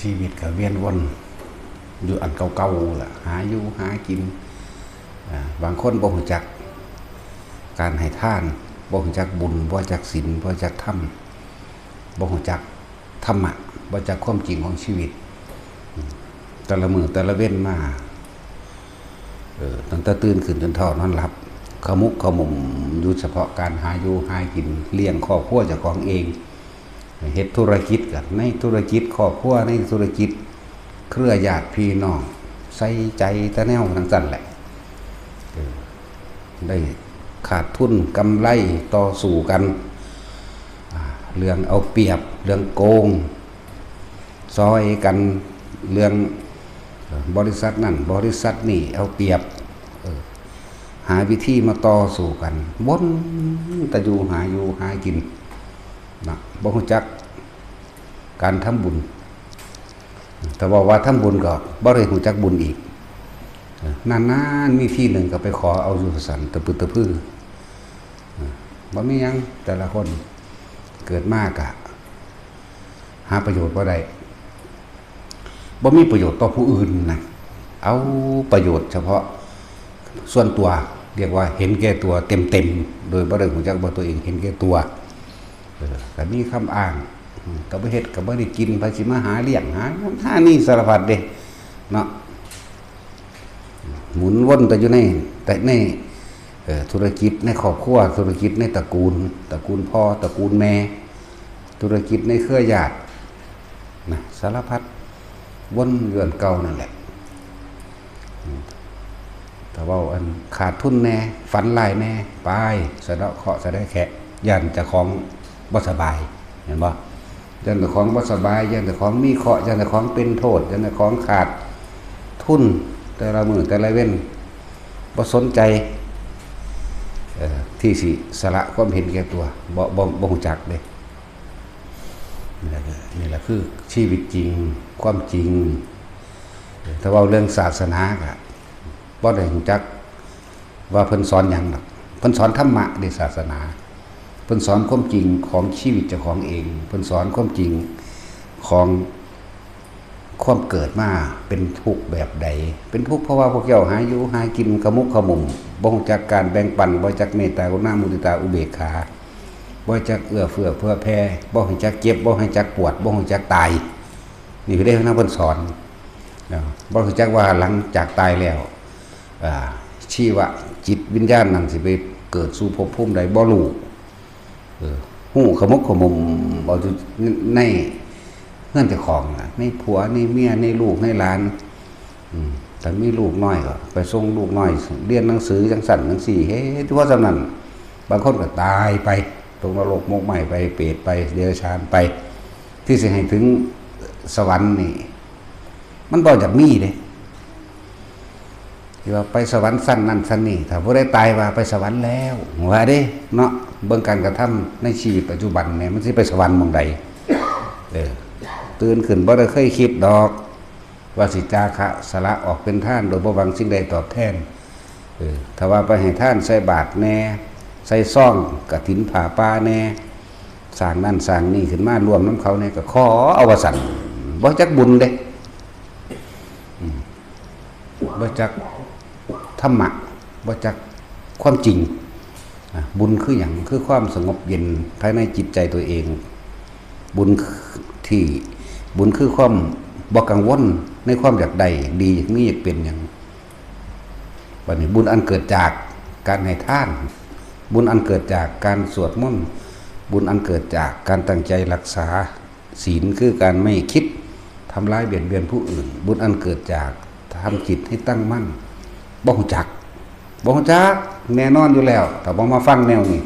ชีวิตก็เวียนวนอยู่อันเก่าๆล่ะหาอยู่หากินบางคนบ่รู้จักการให้ทานบ่รู้จักบุญบ่รู้จักศีลบ่รู้จักธรรมบ่รู้จักธรรมะบ่รู้จักความจริงของชีวิตแต่ละมื้อแต่ละเว้นมาตั้งแต่ตื่นขึ้นจนเท่านอนหลับขมุกขมุมอยู่เฉพาะการหาอยู่หากินเลี้ยงครอบครัวเจ้าของเองเฮ็ดธุรกิจกันในธุรกิจครอบครัวในธุรกิจเครือญาติพี่น้องใส่ใจตะแนวทั้งนั้นแหละได้ขาดทุนกำไรต่อสู้กันเรื่องเอาเปรียบเรื่องโกงซอยกันเรื่องบริษัทนั่นบริษัทนี่เอาเปรียบหาวิธีมาต่อสู้กันวนแต่อยู่หาอยู่หากินนะบ่รู้จักการทำบุญแต่ว่าทำบุญก็บ่ได้รู้จักบุญอีกนานๆมีที่หนึ่งก็ไปขอเอาอยู่สันตะปึตะพื้อบ่มีหยังแต่ละคนเกิดมากอะหาประโยชน์บ่ได้บ่มีประโยชน์ต่อผู้อื่นนะเอาประโยชน์เฉพาะส่วนตัวเรียกว่าเห็นแก่ตัวเต็มๆโดยบ่ได้รู้จักว่าตัวเองเห็นแก่ตัวก็มีคำอ้างก็บ่เฮ็ดก็บ่ได้กินไปสิมาหาเลี้ยงหานี่สารพัดเด้เนาะหมุนวนแต่อยู่ในธุรกิจในครอบครัวธุรกิจในตระกูลพ่อตระกูลแม่ธุรกิจในเครือญาตินะสารพัดวนเรือนเก่านั่นแหละแต่ว่าอันขาดทุนแน่ฝันลายแน่ไปสะเดาะเคราะห์สะได้แขะยันจะของบ่สบายเห็นบ่ยันจะของบ่สบายยันจะของมีเคราะห์ยันจะของเป็นโทษยันจะของขาดทุนแต่ละมื้อแต่ละเว้นบ่สนใจที่สิสละความเห็นแก่ตัวบ่รู้จักเด้นี่แหละคือชีวิตจริงความจริงถ้าว่าเรื่องศาสนาก็บ่ได้รู้จักว่าเพิ่นสอนหยังดอกเพิ่นสอนธรรมะในศาสนาเพิ่นสอนความจริงของชีวิตเจ้าของเองเพิ่นสอนความจริงของความเกิดมาเป็นทุกข์แบบใดเป็นทุกข์เพราะว่าพวกเจ้าหาอยู่หากินขมุกขมุมบ่รู้จักการแบ่งปันบ่รู้จักเมตตากรุณามุทิตาอุเบกขาบ่รู้จักเอื้อเฟื้อเผื่อแผ่บ่รู้จักเจ็บบ่รู้จักปวดบ่รู้จักตายนี่คือได้เพิ่นสอนบ่รู้จักว่าหลังจากตายแล้วชีวะจิตวิญญาณนั่นสิไปเกิดสู่ภพภูมิใดบ่รู้ฮู้ขมุกขมุมบ่ในเฮือนเจ้าของในผัวในเมียในลูกในหลานแต่มีลูกน้อยก็ไปส่งลูกน้อยเรียนหนังสือจังสั่นจังซี่เฮ็ดว่าซำนั้นบางคนก็ตายไปตกนรกมกไหม้ไปเปรตไปเดรัจฉานไปที่สิให้ถึงสวรรค์นี่มันบ่จักมีเด้ที่ว่าไปสวรรค์สั้นนั่นสั้นนี่ถ้าผู้ใดตายว่าไปสวรรค์แล้วว่าเด้เนาะเบิ่งการกระทำในชีวิตปัจจุบันเนี่ยมันสิไปสวรรค์หม้องใดตื่นขึ้นบ่ได้เคยคิดดอกว่าสิจาคะสละออกเป็นทานโดยบ่หวังสิ่งใดตอบแทนถ้าว่าไปให้ทานใส่บาตรแน่ใส่ซ่องกฐินผ้าป่าแน่สร้างนั่นสร้างนี่ขึ้นมารวมนำเขาเนี่ยก็ขอเอาว่าสั่นบ่จักบุญเด้บ่จักธรรมะบ่จักความจริงบุญคือหยังคือความสงบเย็นภายในจิตใจตัวเองบุญคือความบ่กังวลในความอยากได้ดีอยากมีอยากเป็นอย่างบัดนี้บุญอันเกิดจากการให้ทานบุญอันเกิดจากการสวดมนต์บุญอันเกิดจากการตั้งใจรักษาศีลคือการไม่คิดทำร้ายเบียดเบียนผู้อื่นบุญอันเกิดจากทำจิตให้ตั้งมั่นบ่รู้จักแน่นอนอยู่แล้วถ้าบ่มาฟังแนวนี้